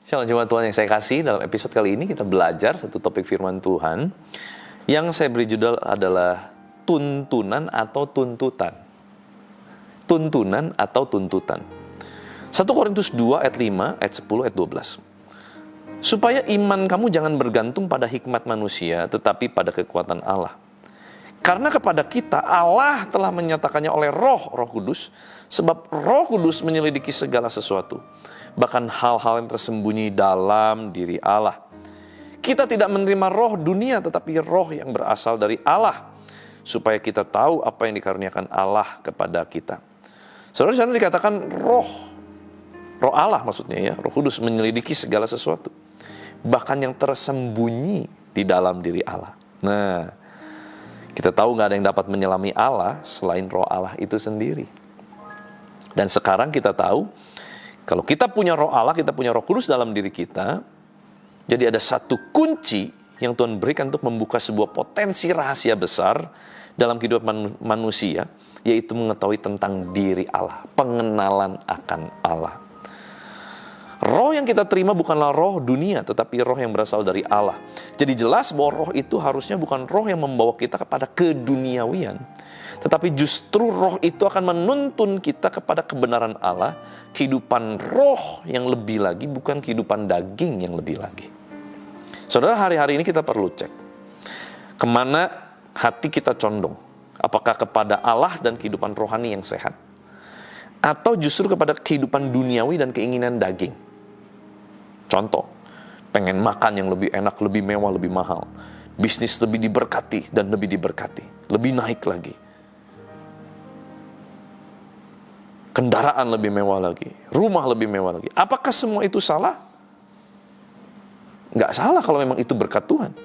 Shalom jemaat Tuhan yang saya kasih, dalam episode kali ini kita belajar satu topik firman Tuhan yang saya beri judul adalah tuntunan atau tuntutan. Tuntunan atau tuntutan. 1 Korintus 2 ayat 5, ayat 10, ayat 12. Supaya iman kamu jangan bergantung pada hikmat manusia, tetapi pada kekuatan Allah. Karena kepada kita Allah telah menyatakannya oleh Roh Kudus, sebab Roh Kudus menyelidiki segala sesuatu, bahkan hal-hal yang tersembunyi dalam diri Allah. Kita tidak menerima roh dunia, tetapi roh yang berasal dari Allah, supaya kita tahu apa yang dikaruniakan Allah kepada kita. Saudara-saudara, dikatakan roh Allah maksudnya ya, Roh Kudus menyelidiki segala sesuatu, bahkan yang tersembunyi di dalam diri Allah. Nah, kita tahu gak ada yang dapat menyelami Allah selain roh Allah itu sendiri. Dan sekarang kita tahu, kalau kita punya roh Allah, kita punya Roh Kudus dalam diri kita, jadi ada satu kunci yang Tuhan berikan untuk membuka sebuah potensi rahasia besar dalam kehidupan manusia, yaitu mengetahui tentang diri Allah, pengenalan akan Allah. Roh yang kita terima bukanlah roh dunia, tetapi roh yang berasal dari Allah. Jadi jelas bahwa roh itu harusnya bukan roh yang membawa kita kepada keduniawian, tetapi justru roh itu akan menuntun kita kepada kebenaran Allah, kehidupan roh yang lebih lagi, bukan kehidupan daging yang lebih lagi. Saudara, hari-hari ini kita perlu cek kemana hati kita condong. Apakah kepada Allah dan kehidupan rohani yang sehat, atau justru kepada kehidupan duniawi dan keinginan daging. Contoh, pengen makan yang lebih enak, lebih mewah, lebih mahal, bisnis lebih diberkati dan lebih diberkati, lebih naik lagi, kendaraan lebih mewah lagi, rumah lebih mewah lagi. Apakah semua itu salah? Nggak salah kalau memang itu berkat Tuhan.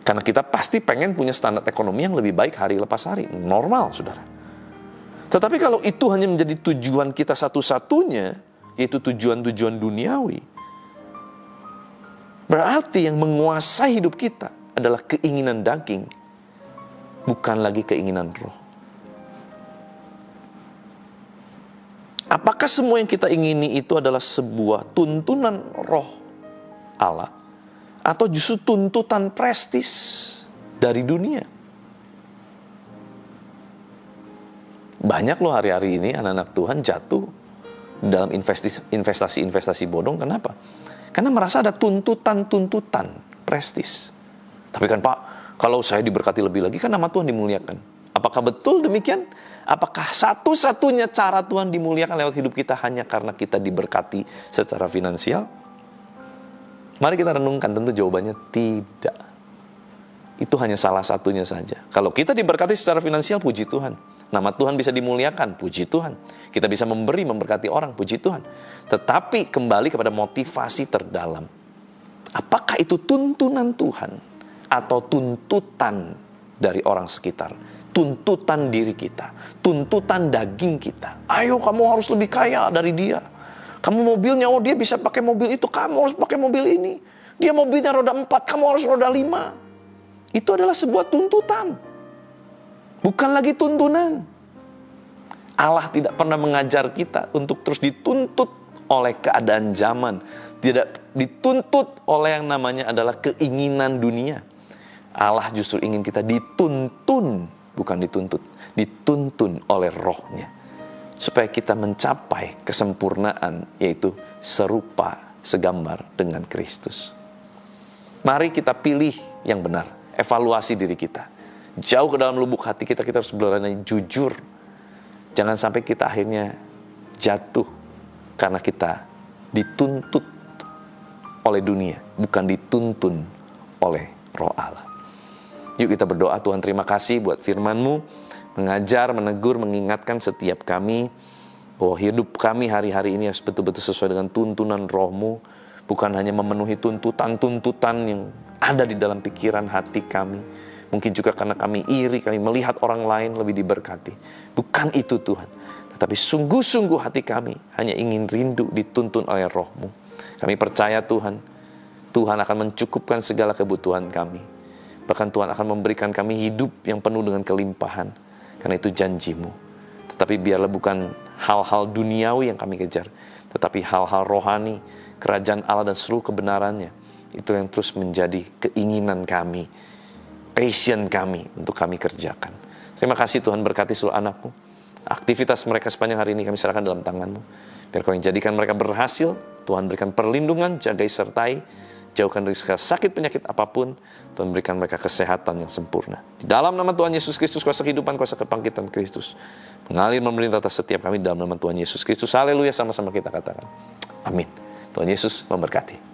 Karena kita pasti pengen punya standar ekonomi yang lebih baik hari lepas hari. Normal, saudara. Tetapi kalau itu hanya menjadi tujuan kita satu-satunya, yaitu tujuan-tujuan duniawi, berarti yang menguasai hidup kita adalah keinginan daging, bukan lagi keinginan roh. Apakah semua yang kita ingini itu adalah sebuah tuntunan roh Allah, atau justru tuntutan prestis dari dunia? Banyak loh hari-hari ini anak-anak Tuhan jatuh dalam investasi bodong. Kenapa? Karena merasa ada tuntutan prestis. Tapi kan Pak, kalau saya diberkati lebih lagi kan nama Tuhan dimuliakan. Apakah betul demikian? Apakah satu-satunya cara Tuhan dimuliakan lewat hidup kita hanya karena kita diberkati secara finansial? Mari kita renungkan, tentu jawabannya tidak. Itu hanya salah satunya saja. Kalau kita diberkati secara finansial, puji Tuhan. Nama Tuhan bisa dimuliakan, puji Tuhan. Kita bisa memberi, memberkati orang, puji Tuhan. Tetapi kembali kepada motivasi terdalam. Apakah itu tuntunan Tuhan atau tuntutan dari orang sekitar? Tuntutan diri kita, tuntutan daging kita. Ayo kamu harus lebih kaya dari dia. Kamu mobilnya, oh dia bisa pakai mobil itu, kamu harus pakai mobil ini. Dia mobilnya roda 4, kamu harus roda 5. Itu adalah sebuah tuntutan. Bukan lagi tuntunan. Allah tidak pernah mengajar kita untuk terus dituntut oleh keadaan zaman. Tidak dituntut oleh yang namanya adalah keinginan dunia. Allah justru ingin kita dituntun, bukan dituntut. Dituntun oleh rohnya. Supaya kita mencapai kesempurnaan, yaitu serupa, segambar dengan Kristus. Mari kita pilih yang benar. Evaluasi diri kita. Jauh ke dalam lubuk hati kita harus berani jujur. Jangan sampai kita akhirnya jatuh karena kita dituntut oleh dunia, bukan dituntun oleh roh Allah. Yuk kita berdoa. Tuhan, terima kasih buat firman-Mu, mengajar, menegur, mengingatkan setiap kami bahwa hidup kami hari-hari ini harus betul-betul sesuai dengan tuntunan roh-Mu, bukan hanya memenuhi tuntutan-tuntutan yang ada di dalam pikiran hati kami. Mungkin juga karena kami iri, kami melihat orang lain lebih diberkati. Bukan itu Tuhan. Tetapi sungguh-sungguh hati kami hanya ingin rindu dituntun oleh roh-Mu. Kami percaya Tuhan, Tuhan akan mencukupkan segala kebutuhan kami. Bahkan Tuhan akan memberikan kami hidup yang penuh dengan kelimpahan. Karena itu janji-Mu. Tetapi biarlah bukan hal-hal duniawi yang kami kejar, tetapi hal-hal rohani, kerajaan Allah dan seluruh kebenarannya. Itu yang terus menjadi keinginan kami, passion kami untuk kami kerjakan. Terima kasih Tuhan, berkati seluruh anak-Mu. Aktivitas mereka sepanjang hari ini kami serahkan dalam tangan-Mu. Biar Kau yang jadikan mereka berhasil. Tuhan berikan perlindungan, jagai sertai, jauhkan dari segala sakit penyakit apapun. Tuhan berikan mereka kesehatan yang sempurna. Di dalam nama Tuhan Yesus Kristus, kuasa kehidupan, kuasa kebangkitan Kristus mengalir memerintah atas setiap kami dalam nama Tuhan Yesus Kristus. Haleluya, sama-sama kita katakan amin. Tuhan Yesus memberkati.